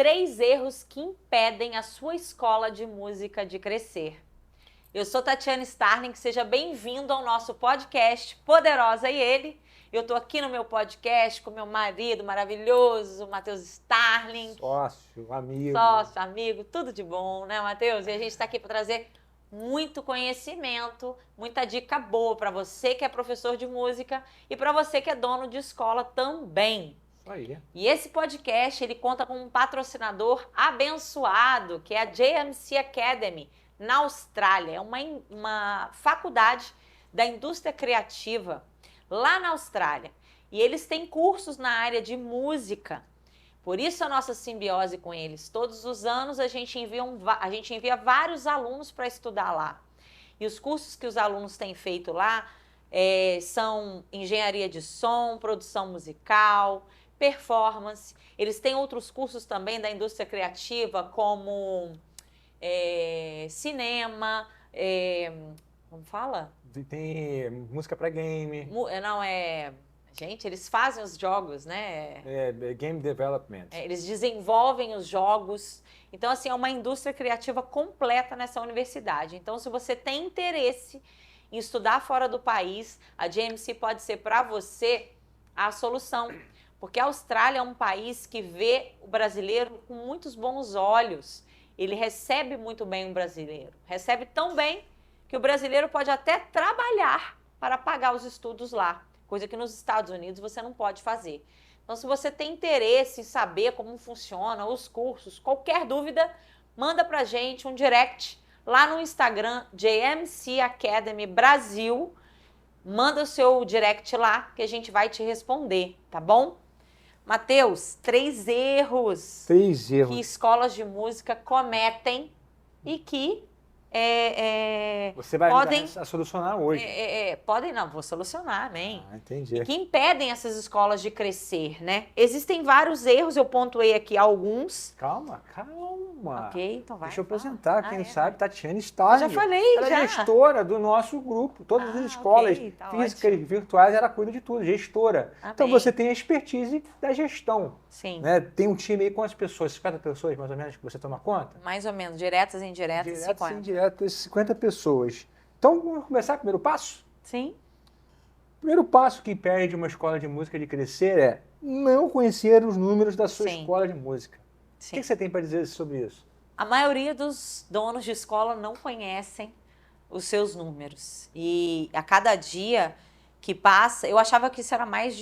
3 erros que impedem a sua escola de música de crescer. Eu sou Tatiana Starling, seja bem-vindo ao nosso podcast Poderosa e Ele. Eu estou aqui no meu podcast com meu marido maravilhoso, Matheus Starling. Sócio, amigo. Sócio, amigo, tudo de bom, né, Matheus? E a gente está aqui para trazer muito conhecimento, muita dica boa para você que é professor de música e para você que é dono de escola também. Isso aí. E esse podcast, ele conta com um patrocinador abençoado, que é a JMC Academy, na Austrália. É uma faculdade da indústria criativa lá na Austrália. E eles têm cursos na área de música. Por isso a nossa simbiose com eles. Todos os anos a gente envia vários alunos para estudar lá. E os cursos que os alunos têm feito lá são engenharia de som, produção musical, performance. Eles têm outros cursos também da indústria criativa, como cinema, como fala? Tem música para game. Gente, eles fazem os jogos, né? Game development. Eles desenvolvem os jogos. Então, assim, é uma indústria criativa completa nessa universidade. Então, se você tem interesse em estudar fora do país, a JMC pode ser para você a solução. Porque a Austrália é um país que vê o brasileiro com muitos bons olhos. Ele recebe muito bem o brasileiro. Recebe tão bem que o brasileiro pode até trabalhar para pagar os estudos lá. Coisa que nos Estados Unidos você não pode fazer. Então, se você tem interesse em saber como funciona os cursos, qualquer dúvida, manda pra gente um direct lá no Instagram, JMC Academy Brasil. Manda o seu direct lá que a gente vai te responder, tá bom? Matheus, 3 erros que escolas de música cometem e que você vai podem a solucionar hoje. Podem não, vou solucionar, amém. Entendi. E que impedem essas escolas de crescer, né? Existem vários erros, eu pontuei aqui alguns. Calma. Ok, então vai. Deixa eu apresentar, quem não sabe, vai. Tatiana Starling. Eu já falei, ela já. é gestora do nosso grupo. Todas as escolas físicas e virtuais, ela cuida de tudo, gestora. Amém. Então você tem a expertise da gestão. Sim. Né? Tem um time aí, quantas pessoas? 50 pessoas, mais ou menos, que você toma conta? Mais ou menos, diretas e indiretas. Diretas e indiretas, 50 pessoas. Então, vamos começar com o primeiro passo? Sim. O primeiro passo que impede uma escola de música de crescer é não conhecer os números da sua escola de música. Sim. O que você tem para dizer sobre isso? A maioria dos donos de escola não conhecem os seus números. E a cada dia que passa, eu achava que isso era mais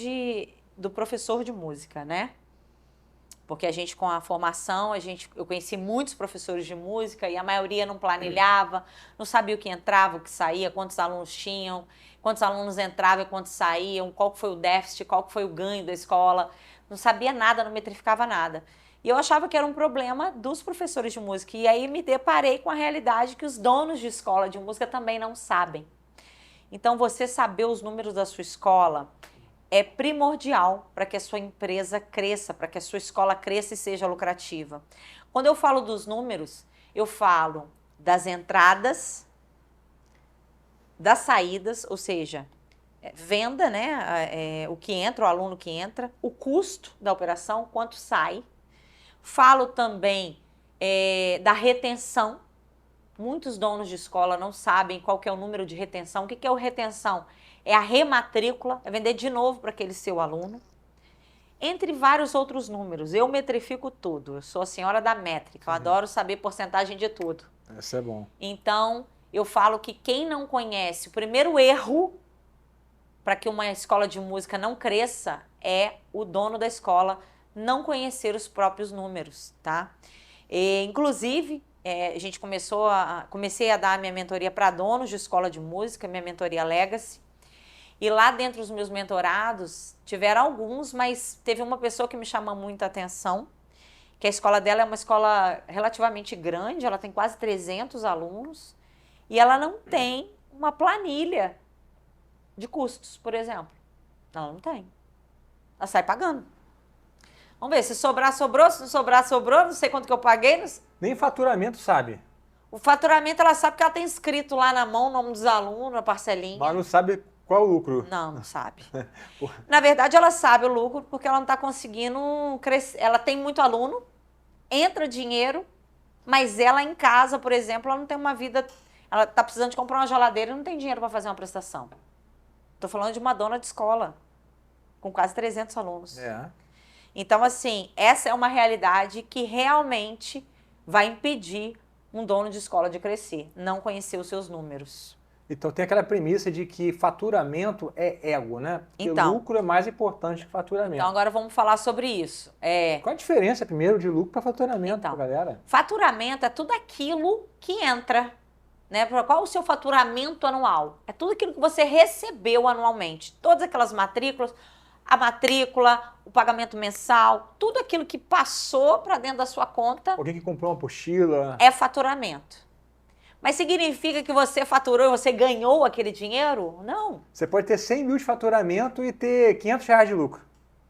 do professor de música, né? Porque a gente, com a formação, eu conheci muitos professores de música e a maioria não planilhava, não sabia o que entrava, o que saía, quantos alunos tinham, quantos alunos entravam e quantos saíam, qual foi o déficit, qual foi o ganho da escola. Não sabia nada, não metrificava nada. E eu achava que era um problema dos professores de música. E aí me deparei com a realidade que os donos de escola de música também não sabem. Então, você saber os números da sua escola é primordial para que a sua empresa cresça, para que a sua escola cresça e seja lucrativa. Quando eu falo dos números, eu falo das entradas, das saídas, ou seja, venda, né? O que entra, o aluno que entra, o custo da operação, quanto sai. Falo também da retenção. Muitos donos de escola não sabem qual que é o número de retenção. O que é o retenção? É a rematrícula, é vender de novo para aquele seu aluno. Entre vários outros números. Eu metrifico tudo. Eu sou a senhora da métrica. Eu adoro saber porcentagem de tudo. Isso é bom. Então, eu falo que quem não conhece, o primeiro erro para que uma escola de música não cresça é o dono da escola não conhecer os próprios números, tá? Inclusive, comecei a dar minha mentoria para donos de escola de música, minha mentoria Legacy. E lá dentro dos meus mentorados, tiveram alguns, mas teve uma pessoa que me chamou muita atenção, que a escola dela é uma escola relativamente grande, ela tem quase 300 alunos, e ela não tem uma planilha de custos, por exemplo. Ela não tem. Ela sai pagando. Vamos ver, se sobrar, sobrou, se não sobrar, sobrou, não sei quanto que eu paguei. Nem faturamento sabe. O faturamento ela sabe que ela tem escrito lá na mão o nome dos alunos, a parcelinha. Mas não sabe qual o lucro. Não sabe. Na verdade, ela sabe o lucro porque ela não está conseguindo crescer. Ela tem muito aluno, entra dinheiro, mas ela em casa, por exemplo, ela não tem uma vida... Ela está precisando de comprar uma geladeira e não tem dinheiro para fazer uma prestação. Estou falando de uma dona de escola, com quase 300 alunos. Então, assim, essa é uma realidade que realmente vai impedir um dono de escola de crescer, não conhecer os seus números. Então tem aquela premissa de que faturamento é ego, né? Porque então, lucro é mais importante que faturamento. Então agora vamos falar sobre isso. Qual a diferença, primeiro, de lucro para faturamento, então, galera? Faturamento é tudo aquilo que entra, né? Qual o seu faturamento anual? É tudo aquilo que você recebeu anualmente. Todas aquelas matrículas, a matrícula, o pagamento mensal, tudo aquilo que passou para dentro da sua conta. Alguém que comprou uma apostila. É faturamento. Mas significa que você faturou e você ganhou aquele dinheiro? Não. Você pode ter 100 mil de faturamento e ter 500 reais de lucro.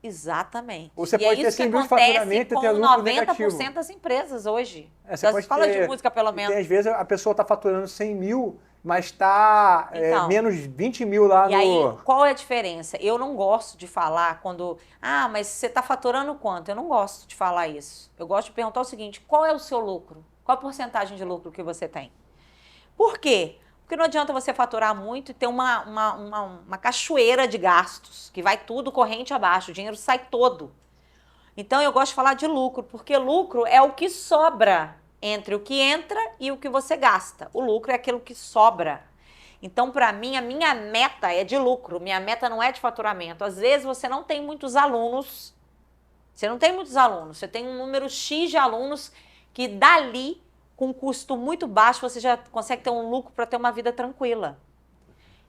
Exatamente. Ou você pode ter 100 mil de faturamento e ter lucro negativo. 90% das empresas hoje. Você pode fala ter, de música, pelo menos. Às vezes a pessoa está faturando 100 mil, mas está menos 20 mil lá no... E aí, qual é a diferença? Eu não gosto de falar quando... mas você está faturando quanto? Eu não gosto de falar isso. Eu gosto de perguntar o seguinte, qual é o seu lucro? Qual a porcentagem de lucro que você tem? Por quê? Porque não adianta você faturar muito e ter uma cachoeira de gastos, que vai tudo corrente abaixo, o dinheiro sai todo. Então, eu gosto de falar de lucro, porque lucro é o que sobra entre o que entra e o que você gasta. O lucro é aquilo que sobra. Então, para mim, a minha meta é de lucro, minha meta não é de faturamento. Às vezes, você não tem muitos alunos, você tem um número X de alunos que dali... com custo muito baixo, você já consegue ter um lucro para ter uma vida tranquila.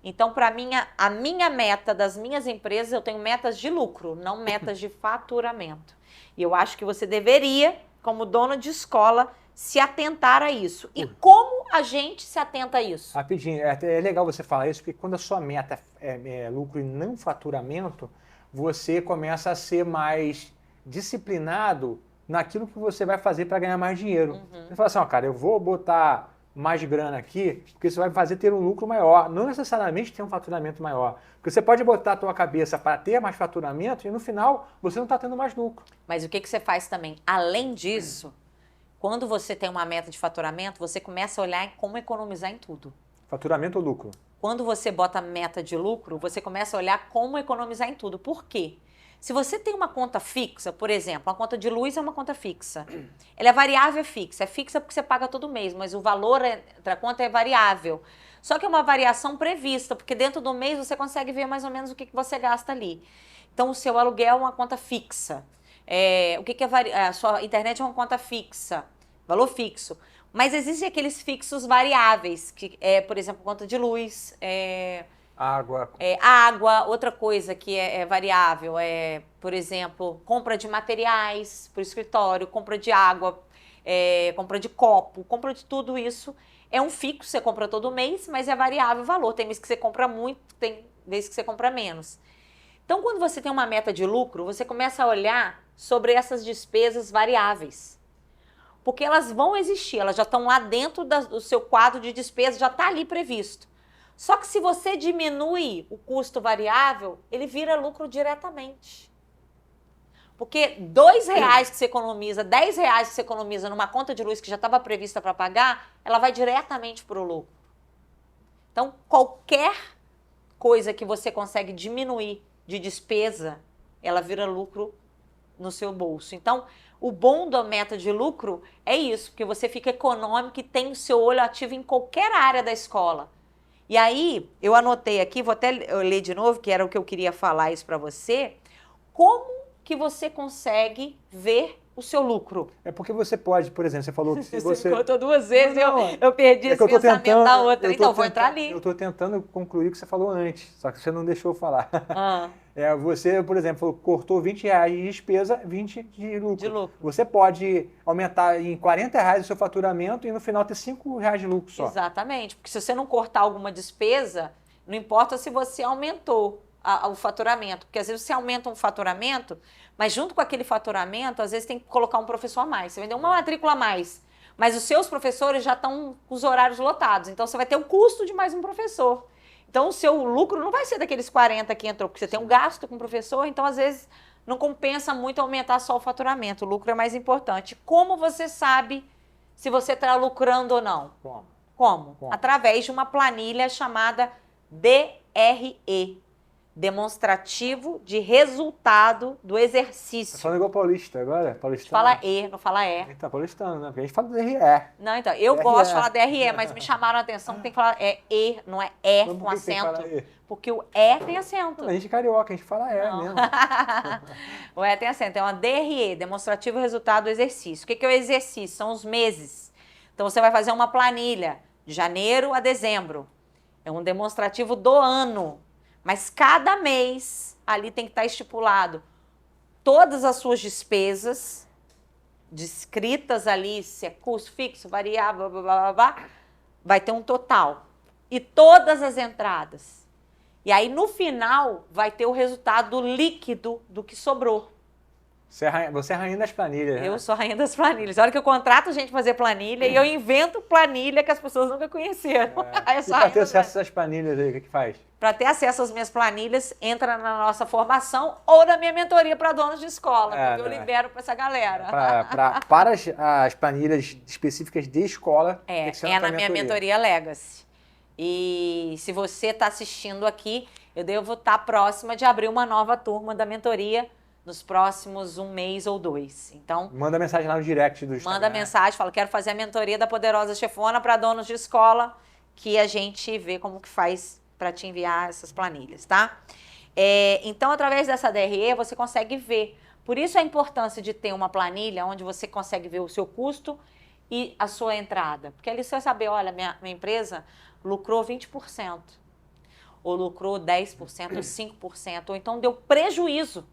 Então, para mim, a minha meta das minhas empresas, eu tenho metas de lucro, não metas de faturamento. E eu acho que você deveria, como dono de escola, se atentar a isso. E como a gente se atenta a isso? Rapidinho, é legal você falar isso, porque quando a sua meta é lucro e não faturamento, você começa a ser mais disciplinado naquilo que você vai fazer para ganhar mais dinheiro. Você fala assim, cara, eu vou botar mais grana aqui, porque isso vai fazer ter um lucro maior, não necessariamente ter um faturamento maior. Porque você pode botar a tua cabeça para ter mais faturamento e no final você não está tendo mais lucro. Mas o que você faz também? Além disso, quando você tem uma meta de faturamento, você começa a olhar em como economizar em tudo. Faturamento ou lucro? Quando você bota meta de lucro, você começa a olhar como economizar em tudo. Por quê? Se você tem uma conta fixa, por exemplo, a conta de luz é uma conta fixa. Ela é variável, é fixa. É fixa porque você paga todo mês, mas o valor da conta é variável. Só que é uma variação prevista, porque dentro do mês você consegue ver mais ou menos o que você gasta ali. Então, o seu aluguel é uma conta fixa. A sua internet é uma conta fixa, valor fixo. Mas existem aqueles fixos variáveis, que é, por exemplo, conta de luz, água, outra coisa que é variável por exemplo, compra de materiais para o escritório, compra de água, compra de copo, compra de tudo isso. É um fixo, você compra todo mês, mas é variável o valor. Tem mês que você compra muito, tem mês que você compra menos. Então, quando você tem uma meta de lucro, você começa a olhar sobre essas despesas variáveis. Porque elas vão existir, elas já estão lá dentro do seu quadro de despesas, já está ali previsto. Só que se você diminui o custo variável, ele vira lucro diretamente. Porque R$2 que você economiza, R$10 que você economiza numa conta de luz que já estava prevista para pagar, ela vai diretamente para o lucro. Então, qualquer coisa que você consegue diminuir de despesa, ela vira lucro no seu bolso. Então, o bom da meta de lucro é isso, porque você fica econômico e tem o seu olho ativo em qualquer área da escola. E aí, eu anotei aqui, vou até ler de novo, que era o que eu queria falar isso para você. Como que você consegue ver o seu lucro? É porque você pode, por exemplo, você falou que você contou 2 vezes, eu perdi esse pensamento da outra. Então, vou entrar ali. Eu estou tentando concluir o que você falou antes, só que você não deixou eu falar. Você, por exemplo, cortou R$20 de despesa, 20 de lucro. Você pode aumentar em R$40 o seu faturamento e no final ter R$5 de lucro só. Exatamente, porque se você não cortar alguma despesa, não importa se você aumentou o faturamento, porque às vezes você aumenta um faturamento, mas junto com aquele faturamento, às vezes tem que colocar um professor a mais. Você vendeu uma matrícula a mais, mas os seus professores já estão com os horários lotados, então você vai ter o custo de mais um professor. Então, o seu lucro não vai ser daqueles 40 que entrou, porque você tem um gasto com o professor, então, às vezes, não compensa muito aumentar só o faturamento. O lucro é mais importante. Como você sabe se você está lucrando ou não? Como? Através de uma planilha chamada DRE. Demonstrativo de resultado do exercício. Tá falando igual paulista agora? Paulistano? Fala E, não fala E. Tá paulistano, né? Porque a gente fala DRE. Não, então, eu gosto de falar DRE, mas me chamaram a atenção que tem que falar E, não é E com acento. Porque o E tem acento. A gente é carioca, a gente fala E mesmo. O E tem acento. É uma DRE, demonstrativo resultado do exercício. O que é o exercício? São os meses. Então, você vai fazer uma planilha de janeiro a dezembro. É um demonstrativo do ano. Mas cada mês ali tem que estar estipulado todas as suas despesas, descritas ali, se é custo fixo, variável, blá, blá, blá, blá, vai ter um total. E todas as entradas. E aí, no final, vai ter o resultado líquido do que sobrou. Você é a rainha das planilhas, né? Eu sou a rainha das planilhas. A hora que eu contrato gente fazer planilha e eu invento planilha que as pessoas nunca conheceram. E para ter acesso a essas planilhas aí, o que faz? Para ter acesso às minhas planilhas, entra na nossa formação ou na minha mentoria para donos de escola, porque eu libero para essa galera. Para as planilhas específicas de escola, tem que ser na minha mentoria Legacy. E se você está assistindo aqui, eu devo estar próxima de abrir uma nova turma da mentoria nos próximos 1 mês ou 2. Então, manda mensagem lá no direct do Instagram. Manda mensagem, fala, quero fazer a mentoria da Poderosa Chefona para donos de escola, que a gente vê como que faz para te enviar essas planilhas, tá? Então, através dessa DRE, você consegue ver. Por isso a importância de ter uma planilha onde você consegue ver o seu custo e a sua entrada. Porque ali você vai saber, olha, minha empresa lucrou 20%, ou lucrou 10%, ou 5%, ou então deu prejuízo.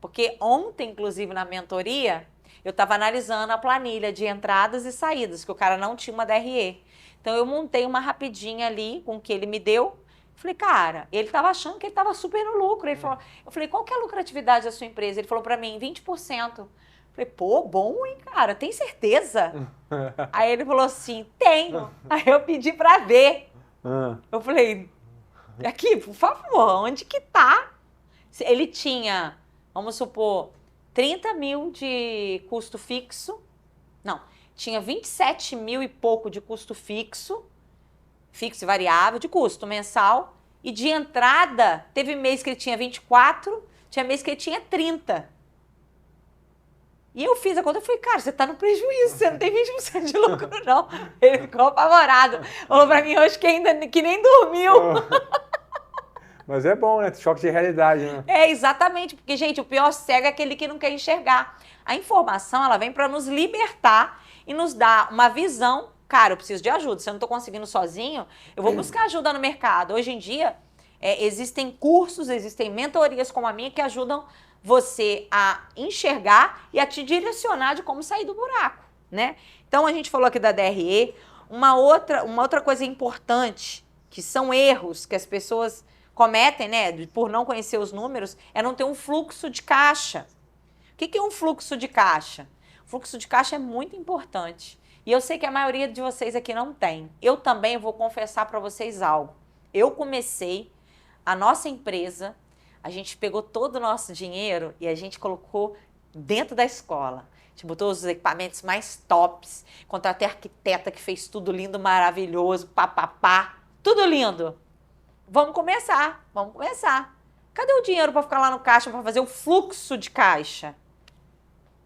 Porque ontem, inclusive, na mentoria, eu estava analisando a planilha de entradas e saídas, que o cara não tinha uma DRE. Então, eu montei uma rapidinha ali com o que ele me deu. Falei, cara, ele estava achando que ele estava super no lucro. Ele falou, eu falei, qual que é a lucratividade da sua empresa? Ele falou para mim, 20%. Falei, pô, bom, hein, cara? Tem certeza? Aí ele falou assim, tenho. Aí eu pedi para ver. Eu falei, aqui, por favor, onde que tá? Ele tinha... Vamos supor, 30 mil de custo fixo. Não, tinha 27 mil e pouco de custo fixo e variável, de custo mensal. E de entrada, teve mês que ele tinha 24, tinha mês que ele tinha 30. E eu fiz a conta e falei, cara, você tá no prejuízo, você não tem 20% de lucro, não. Ele ficou apavorado. Falou pra mim hoje que nem dormiu. Mas é bom, né? Choque de realidade, né? Exatamente, porque, gente, o pior cego é aquele que não quer enxergar. A informação, ela vem para nos libertar e nos dar uma visão. Cara, eu preciso de ajuda. Se eu não estou conseguindo sozinho, eu vou buscar ajuda no mercado. Hoje em dia, existem cursos, existem mentorias como a minha que ajudam você a enxergar e a te direcionar de como sair do buraco, né? Então, a gente falou aqui da DRE. Uma outra coisa importante, que são erros que as pessoas cometem, né, por não conhecer os números, é não ter um fluxo de caixa. O que é um fluxo de caixa? O fluxo de caixa é muito importante. E eu sei que a maioria de vocês aqui não tem. Eu também vou confessar para vocês algo. Eu comecei a nossa empresa, a gente pegou todo o nosso dinheiro e a gente colocou dentro da escola. A gente botou os equipamentos mais tops, contratei arquiteta que fez tudo lindo, maravilhoso, papapá, tudo lindo. Vamos começar. Cadê o dinheiro para ficar lá no caixa, para fazer o fluxo de caixa?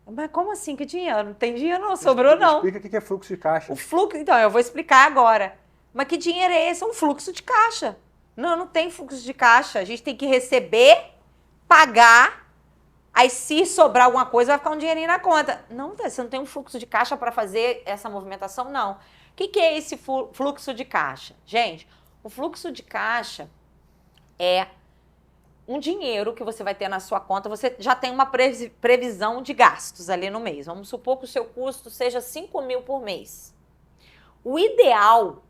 Mas como assim, que dinheiro? Não tem dinheiro não, sobrou não. Explica o que é fluxo de caixa. O fluxo, então, eu vou explicar agora. Mas que dinheiro é esse? É um fluxo de caixa. Não tem fluxo de caixa. A gente tem que receber, pagar, aí se sobrar alguma coisa vai ficar um dinheirinho na conta. Não, você não tem um fluxo de caixa para fazer essa movimentação, não. O que é esse fluxo de caixa? Gente, o fluxo de caixa é um dinheiro que você vai ter na sua conta, você já tem uma previsão de gastos ali no mês. Vamos supor que o seu custo seja 5 mil por mês. O ideal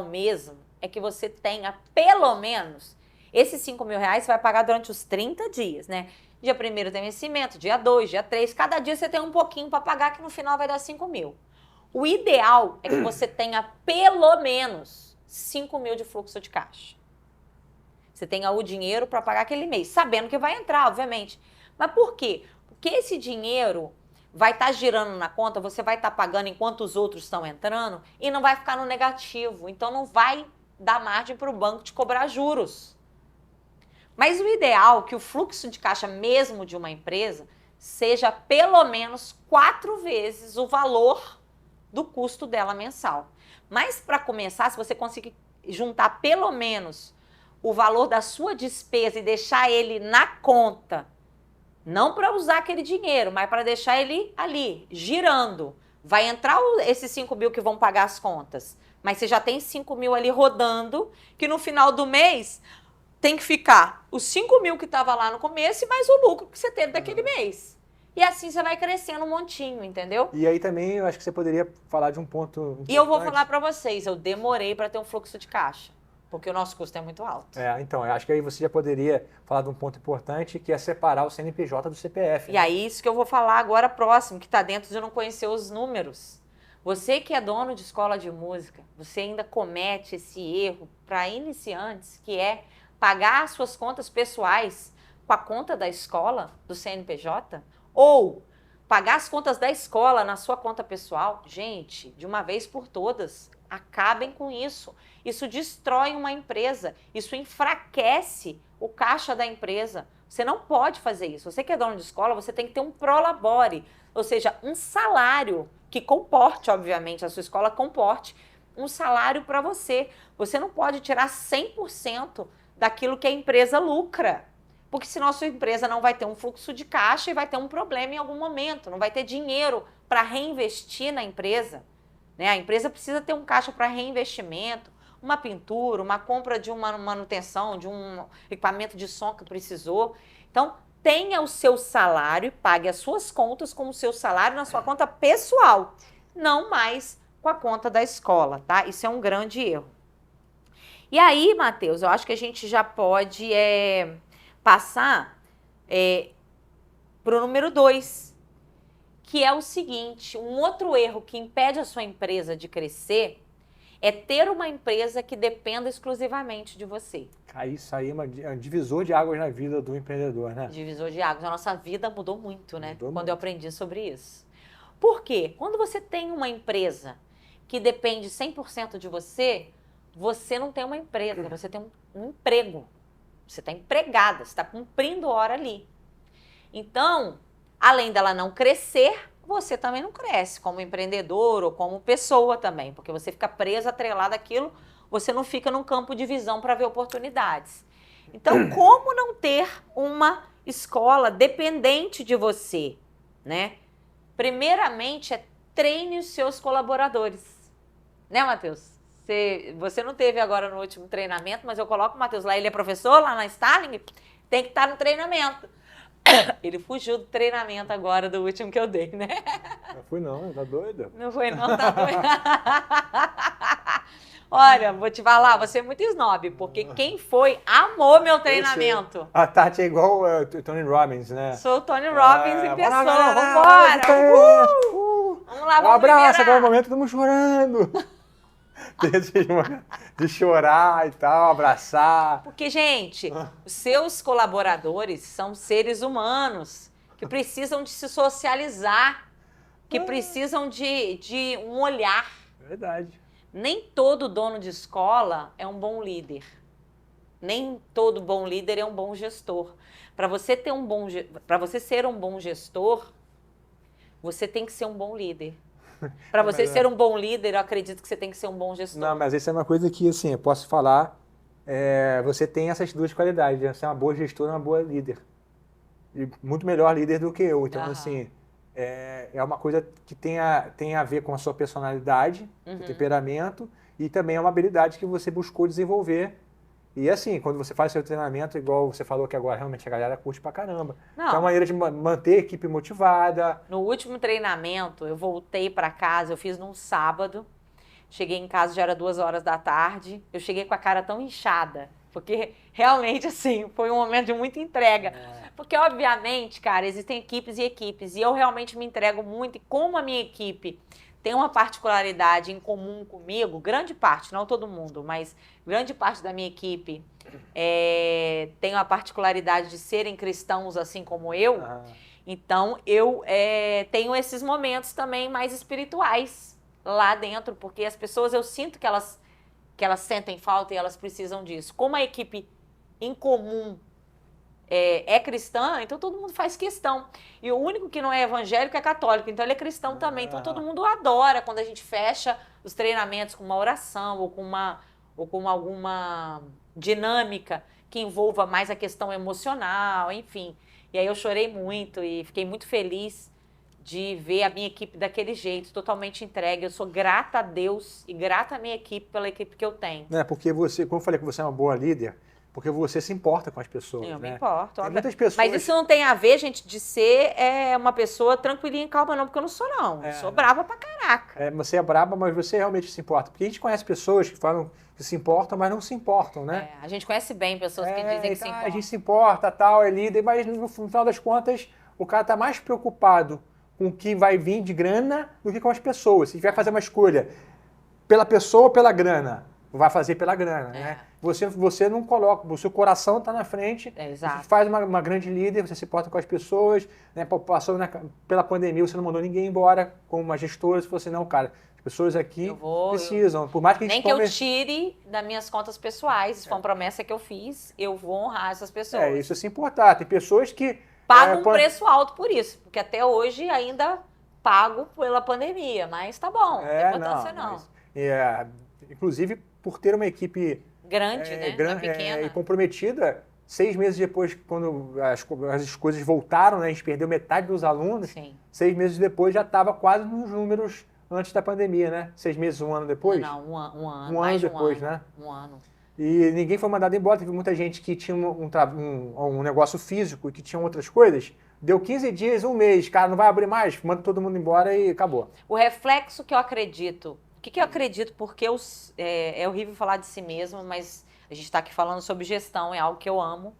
mesmo, é que você tenha pelo menos esses 5 mil reais, você vai pagar durante os 30 dias, né? Dia 1º tem vencimento, dia 2, dia 3, cada dia você tem um pouquinho para pagar, que no final vai dar 5 mil. O ideal é que você tenha pelo menos 5 mil de fluxo de caixa. Você tenha o dinheiro para pagar aquele mês, sabendo que vai entrar, obviamente. Mas por quê? Porque esse dinheiro vai estar girando na conta, você vai estar pagando enquanto os outros estão entrando e não vai ficar no negativo. Então não vai dar margem para o banco te cobrar juros. Mas o ideal é que o fluxo de caixa mesmo de uma empresa seja pelo menos 4 vezes o valor do custo dela mensal. Mas para começar, se você conseguir juntar pelo menos o valor da sua despesa e deixar ele na conta, não para usar aquele dinheiro, mas para deixar ele ali, girando. Vai entrar esses 5 mil que vão pagar as contas, mas você já tem 5 mil ali rodando, que no final do mês tem que ficar os 5 mil que estava lá no começo e mais o lucro que você teve daquele mês. E assim você vai crescendo um montinho, entendeu? E aí também eu acho que você poderia falar de um ponto importante. E eu vou falar para vocês, eu demorei para ter um fluxo de caixa, porque o nosso custo é muito alto. Então, eu acho que aí você já poderia falar de um ponto importante, que é separar o CNPJ do CPF. E aí isso que eu vou falar agora próximo, que está dentro de não conhecer os números. Você que é dono de escola de música, você ainda comete esse erro para iniciantes, que é pagar as suas contas pessoais com a conta da escola, do CNPJ, ou pagar as contas da escola na sua conta pessoal. Gente, de uma vez por todas, acabem com isso. Isso destrói uma empresa, isso enfraquece o caixa da empresa. Você não pode fazer isso. Você que é dono de escola, você tem que ter um prolabore, ou seja, um salário que comporte, obviamente, a sua escola comporte um salário para você. Você não pode tirar 100% daquilo que a empresa lucra, porque senão a sua empresa não vai ter um fluxo de caixa e vai ter um problema em algum momento, não vai ter dinheiro para reinvestir na empresa, né? A empresa precisa ter um caixa para reinvestimento, uma pintura, uma compra de uma manutenção, de um equipamento de som que precisou. Então, tenha o seu salário, pague as suas contas com o seu salário na sua conta pessoal, não mais com a conta da escola, tá? Isso é um grande erro. E aí, Matheus, eu acho que a gente já pode passar para o número 2, que é o seguinte: um outro erro que impede a sua empresa de crescer é ter uma empresa que dependa exclusivamente de você. Isso aí é um divisor de águas na vida do empreendedor, né? Divisor de águas. A nossa vida mudou muito, né? Mudou quando muito. eu aprendi sobre isso. Por quê? Quando você tem uma empresa que depende 100% de você, você não tem uma empresa, você tem um emprego. Você está empregada, você está cumprindo hora ali. Então, além dela não crescer, você também não cresce como empreendedor ou como pessoa também, porque você fica preso, atrelado àquilo, você não fica num campo de visão para ver oportunidades. Então, como não ter uma escola dependente de você, né? Primeiramente, treine os seus colaboradores. Né, Matheus? Você não teve agora no último treinamento, mas eu coloco o Matheus lá, ele é professor lá na Starling, tem que estar no treinamento. Ele fugiu do treinamento agora, do último que eu dei, né? Não fui não, tá doido? Não foi não, tá doido. Olha, vou te falar, você é muito snob, porque quem foi amou meu treinamento. A Tati é igual o Tony Robbins, né? Sou o Tony Robbins em pessoa, vambora! Vamos lá, Um vamos abraço, agora é o virar. momento, estamos chorando. De chorar e tal, abraçar. Porque, gente, os seus colaboradores são seres humanos que precisam de se socializar, que precisam de um olhar. Verdade. Nem todo dono de escola é um bom líder. Nem todo bom líder é um bom gestor. Para você ser um bom gestor, você tem que ser um bom líder. Para você ser um bom líder, eu acredito que você tem que ser um bom gestor. Não, mas isso é uma coisa que, assim, eu posso falar, você tem essas duas qualidades, né? Você é uma boa gestora e uma boa líder. E muito melhor líder do que eu. Então, assim, é uma coisa que tem a ver com a sua personalidade, o temperamento, e também é uma habilidade que você buscou desenvolver. E assim, quando você faz seu treinamento, igual você falou que agora realmente a galera curte pra caramba. Não. Então é uma maneira de manter a equipe motivada. No último treinamento, eu voltei para casa, eu fiz num sábado. Cheguei em casa, já era 2 horas da tarde. Eu cheguei com a cara tão inchada, porque realmente, assim, foi um momento de muita entrega. Porque, obviamente, cara, existem equipes e equipes, e eu realmente me entrego muito. E como a minha equipe tem uma particularidade em comum comigo, grande parte, não todo mundo, mas grande parte da minha equipe tenham a particularidade de serem cristãos assim como eu. Então, eu tenho esses momentos também mais espirituais lá dentro, porque as pessoas, eu sinto que elas sentem falta e elas precisam disso. Como a equipe em comum é cristã, então todo mundo faz questão. E o único que não é evangélico é católico, então ele é cristão também. Então todo mundo adora quando a gente fecha os treinamentos com uma oração ou com alguma dinâmica que envolva mais a questão emocional, enfim. E aí eu chorei muito e fiquei muito feliz de ver a minha equipe daquele jeito, totalmente entregue. Eu sou grata a Deus e grata à minha equipe pela equipe que eu tenho. Porque você, como eu falei que você é uma boa líder, porque você se importa com as pessoas. Eu me importo. Tem muitas pessoas... Mas isso não tem a ver, gente, de ser uma pessoa tranquilinha e calma, não, porque eu não sou, não. Eu sou brava pra caraca. Você é brava, mas você realmente se importa. Porque a gente conhece pessoas que falam que se importam, mas não se importam, né? A gente conhece bem pessoas que dizem que se importam. A gente se importa, tal, é líder, mas no final das contas, o cara tá mais preocupado com o que vai vir de grana do que com as pessoas. Se vai fazer uma escolha pela pessoa ou pela grana, vai fazer pela grana, né? Você não coloca, o seu coração está na frente, você faz uma grande líder, você se importa com as pessoas, né? Passou pela pandemia, você não mandou ninguém embora como uma gestora, se fosse não, cara, as pessoas aqui precisam, por mais que a gente nem que eu tire das minhas contas pessoais, isso foi uma promessa que eu fiz, eu vou honrar essas pessoas. Isso é se importar, tem pessoas que... Pago um preço alto por isso, porque até hoje ainda pago pela pandemia, mas tá bom, não tem importância não. Inclusive, por ter uma equipe grande, né? Não pequena. E comprometida, 6 meses depois, quando as coisas voltaram, né, a gente perdeu metade dos alunos, 6 meses depois já estava quase nos números antes da pandemia, né? 6 meses, 1 ano depois? Não, um ano. Um ano depois, né? Um ano. E ninguém foi mandado embora, teve muita gente que tinha um negócio físico e que tinha outras coisas. Deu 15 dias, 1 mês, cara, não vai abrir mais, manda todo mundo embora e acabou. O reflexo que eu acredito, o que eu acredito, porque é horrível falar de si mesmo, mas a gente está aqui falando sobre gestão, é algo que eu amo.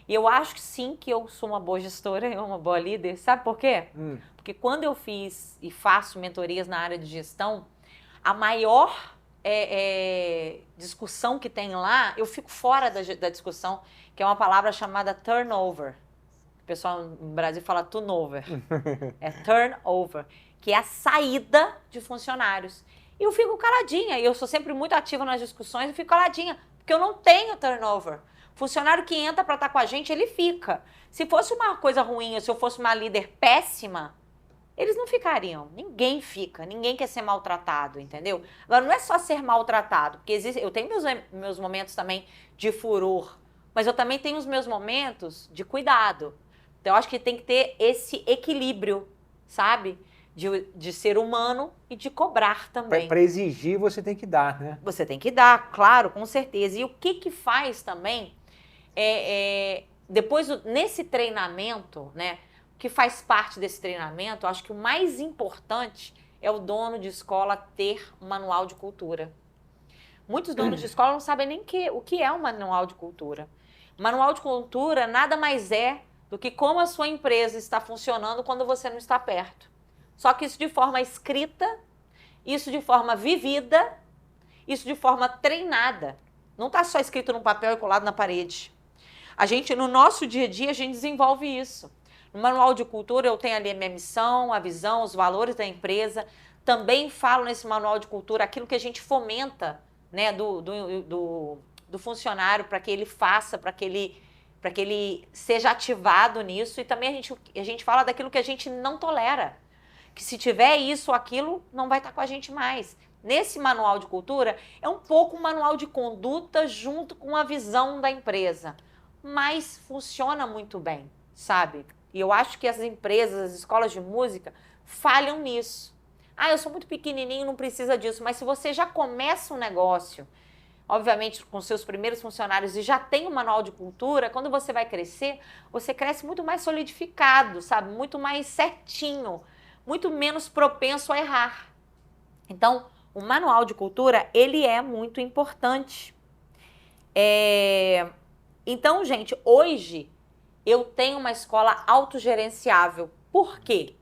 E eu acho que sim, que eu sou uma boa gestora, uma boa líder. Sabe por quê? Porque quando eu fiz e faço mentorias na área de gestão, a maior discussão que tem lá, eu fico fora da discussão, que é uma palavra chamada turnover. O pessoal no Brasil fala turnover. É turnover, que é a saída de funcionários. E eu fico caladinha, e eu sou sempre muito ativa nas discussões, eu fico caladinha, porque eu não tenho turnover. Funcionário que entra para estar com a gente, ele fica. Se fosse uma coisa ruim, se eu fosse uma líder péssima, eles não ficariam. Ninguém fica, ninguém quer ser maltratado, entendeu? Agora, não é só ser maltratado, porque eu tenho meus momentos também de furor, mas eu também tenho os meus momentos de cuidado. Então, eu acho que tem que ter esse equilíbrio, sabe? De ser humano e de cobrar também. Para exigir, você tem que dar, né? Você tem que dar, claro, com certeza. E o que faz também, depois, nesse treinamento, né? O que faz parte desse treinamento, eu acho que o mais importante é o dono de escola ter um manual de cultura. Muitos donos de escola não sabem nem o que é um manual de cultura. Manual de cultura nada mais é do que como a sua empresa está funcionando quando você não está perto. Só que isso de forma escrita, isso de forma vivida, isso de forma treinada. Não está só escrito num papel e colado na parede. No nosso dia a dia, a gente desenvolve isso. No manual de cultura, eu tenho ali a minha missão, a visão, os valores da empresa. Também falo nesse manual de cultura aquilo que a gente fomenta, né, do funcionário para que ele faça, para que ele seja ativado nisso. E também a gente fala daquilo que a gente não tolera. Que se tiver isso ou aquilo, não vai estar com a gente mais. Nesse manual de cultura, é um pouco um manual de conduta junto com a visão da empresa. Mas funciona muito bem, sabe? E eu acho que as empresas, as escolas de música, falham nisso. Eu sou muito pequenininho, não precisa disso. Mas se você já começa um negócio, obviamente com seus primeiros funcionários, e já tem um manual de cultura, quando você vai crescer, você cresce muito mais solidificado, sabe? Muito mais certinho, muito menos propenso a errar. Então, o manual de cultura, ele é muito importante. Então, gente, hoje eu tenho uma escola autogerenciável. Por quê?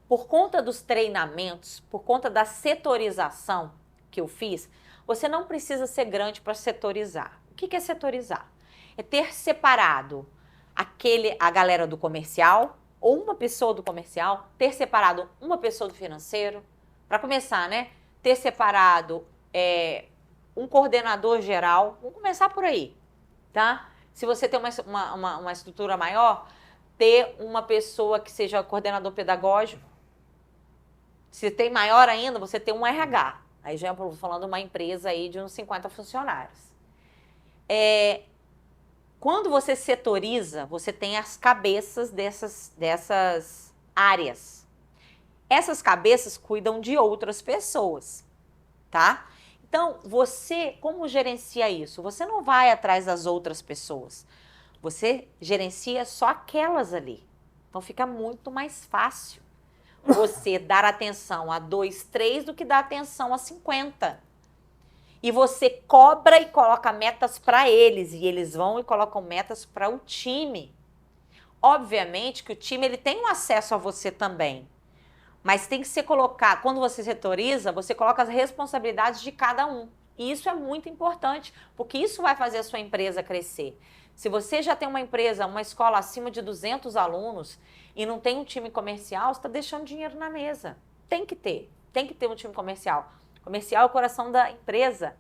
Por conta dos treinamentos, por conta da setorização que eu fiz, você não precisa ser grande para setorizar. O que é setorizar? É ter separado a galera do comercial, ou uma pessoa do comercial, ter separado uma pessoa do financeiro, para começar, né? Ter separado um coordenador geral, vamos começar por aí, tá? Se você tem uma estrutura maior, ter uma pessoa que seja coordenador pedagógico. Se tem maior ainda, você tem um RH. Aí já estou falando de uma empresa aí de uns 50 funcionários. Quando você setoriza, você tem as cabeças dessas áreas. Essas cabeças cuidam de outras pessoas, tá? Então, você, como gerencia isso? Você não vai atrás das outras pessoas. Você gerencia só aquelas ali. Então, fica muito mais fácil você dar atenção a 2, 3 do que dar atenção a 50. E você cobra e coloca metas para eles. E eles vão e colocam metas para o time. Obviamente que o time ele tem um acesso a você também. Mas tem que ser colocar, quando você setoriza, você coloca as responsabilidades de cada um. E isso é muito importante, porque isso vai fazer a sua empresa crescer. Se você já tem uma empresa, uma escola acima de 200 alunos e não tem um time comercial, você está deixando dinheiro na mesa. Tem que ter um time comercial. Comercial é o coração da empresa.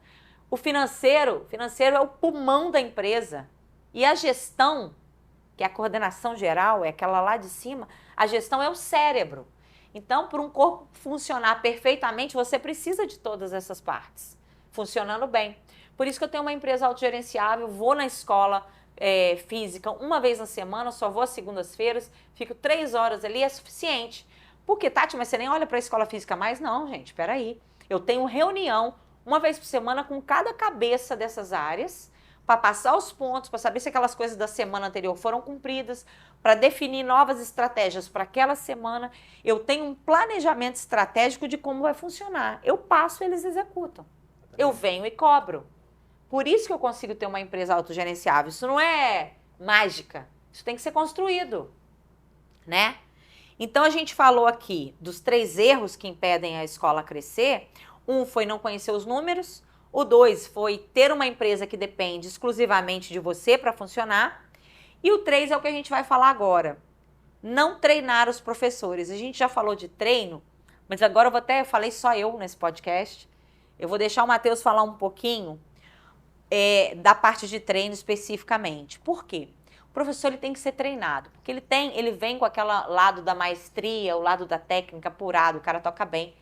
O financeiro é o pulmão da empresa. E a gestão, que é a coordenação geral, é aquela lá de cima, a gestão é o cérebro. Então, para um corpo funcionar perfeitamente, você precisa de todas essas partes, funcionando bem. Por isso que eu tenho uma empresa autogerenciável, vou na escola física uma vez na semana, só vou às segundas-feiras, fico 3 horas ali, é suficiente. Por quê, Tati, mas você nem olha para a escola física mais? Não, gente, espera aí. Eu tenho reunião uma vez por semana com cada cabeça dessas áreas, para passar os pontos, para saber se aquelas coisas da semana anterior foram cumpridas, para definir novas estratégias para aquela semana. Eu tenho um planejamento estratégico de como vai funcionar. Eu passo, eles executam. Eu venho e cobro. Por isso que eu consigo ter uma empresa autogerenciável. Isso não é mágica. Isso tem que ser construído, né? Então, a gente falou aqui dos 3 erros que impedem a escola crescer. 1 foi não conhecer os números. O 2 foi ter uma empresa que depende exclusivamente de você para funcionar. E o 3 é o que a gente vai falar agora. Não treinar os professores. A gente já falou de treino, mas agora falei só eu nesse podcast. Eu vou deixar o Matheus falar um pouquinho da parte de treino especificamente. Por quê? O professor ele tem que ser treinado, porque ele vem com aquele lado da maestria, o lado da técnica apurado, o cara toca bem.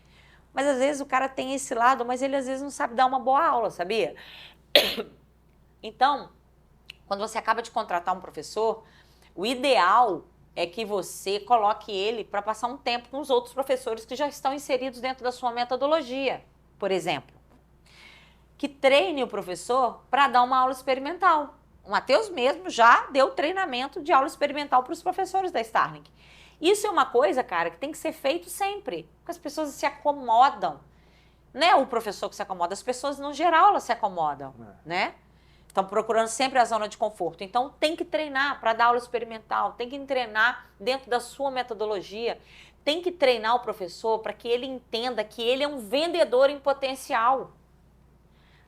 Mas às vezes o cara tem esse lado, mas ele às vezes não sabe dar uma boa aula, sabia? Então, quando você acaba de contratar um professor, o ideal é que você coloque ele para passar um tempo com os outros professores que já estão inseridos dentro da sua metodologia, por exemplo. Que treine o professor para dar uma aula experimental. O Matheus mesmo já deu treinamento de aula experimental para os professores da Starlink. Isso é uma coisa, cara, que tem que ser feito sempre, porque as pessoas se acomodam. Não é o professor que se acomoda, as pessoas, no geral, elas se acomodam, né? Estão procurando sempre a zona de conforto. Então, tem que treinar para dar aula experimental, tem que treinar dentro da sua metodologia, tem que treinar o professor para que ele entenda que ele é um vendedor em potencial.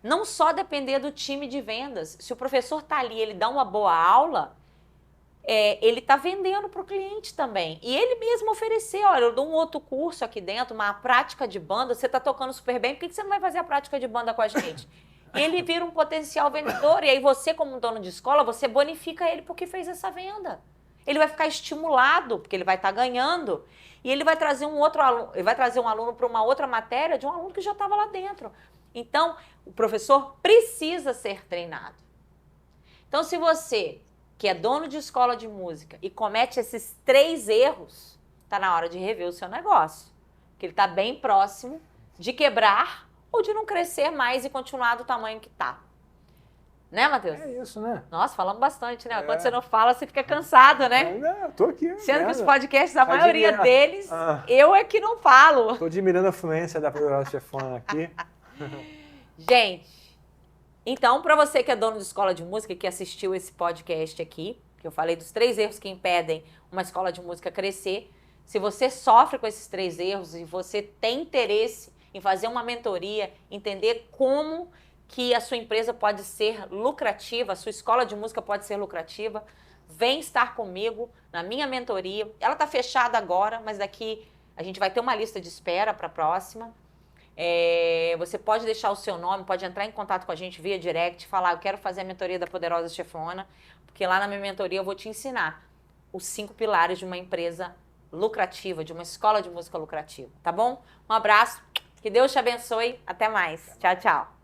Não só depender do time de vendas. Se o professor está ali, ele dá uma boa aula, ele está vendendo para o cliente também. E ele mesmo oferecer, olha, eu dou um outro curso aqui dentro, uma prática de banda, você está tocando super bem, por que você não vai fazer a prática de banda com a gente? Ele vira um potencial vendedor, e aí você, como dono de escola, você bonifica ele porque fez essa venda. Ele vai ficar estimulado, porque ele vai estar ganhando, e ele vai trazer um outro aluno, ele vai trazer um aluno para uma outra matéria de um aluno que já estava lá dentro. Então, o professor precisa ser treinado. Então, se você, que é dono de escola de música e comete esses 3 erros, está na hora de rever o seu negócio. Porque ele está bem próximo de quebrar ou de não crescer mais e continuar do tamanho que está. Né, Matheus? É isso, né? Nossa, falamos bastante, né? Quando você não fala, você fica cansado, né? Não, eu tô aqui. Sendo que os podcasts, a maioria deles, eu é que não falo. Tô admirando a fluência da Poderosa Chefona aqui. Gente, então, para você que é dono de escola de música e que assistiu esse podcast aqui, que eu falei dos 3 erros que impedem uma escola de música crescer, se você sofre com esses 3 erros e você tem interesse em fazer uma mentoria, entender como que a sua empresa pode ser lucrativa, a sua escola de música pode ser lucrativa, vem estar comigo na minha mentoria. Ela está fechada agora, mas daqui a gente vai ter uma lista de espera para a próxima. Você pode deixar o seu nome, pode entrar em contato com a gente via direct, falar, eu quero fazer a mentoria da Poderosa Chefona, porque lá na minha mentoria eu vou te ensinar os 5 pilares de uma empresa lucrativa, de uma escola de música lucrativa, tá bom? Um abraço, que Deus te abençoe, até mais. Tchau, tchau.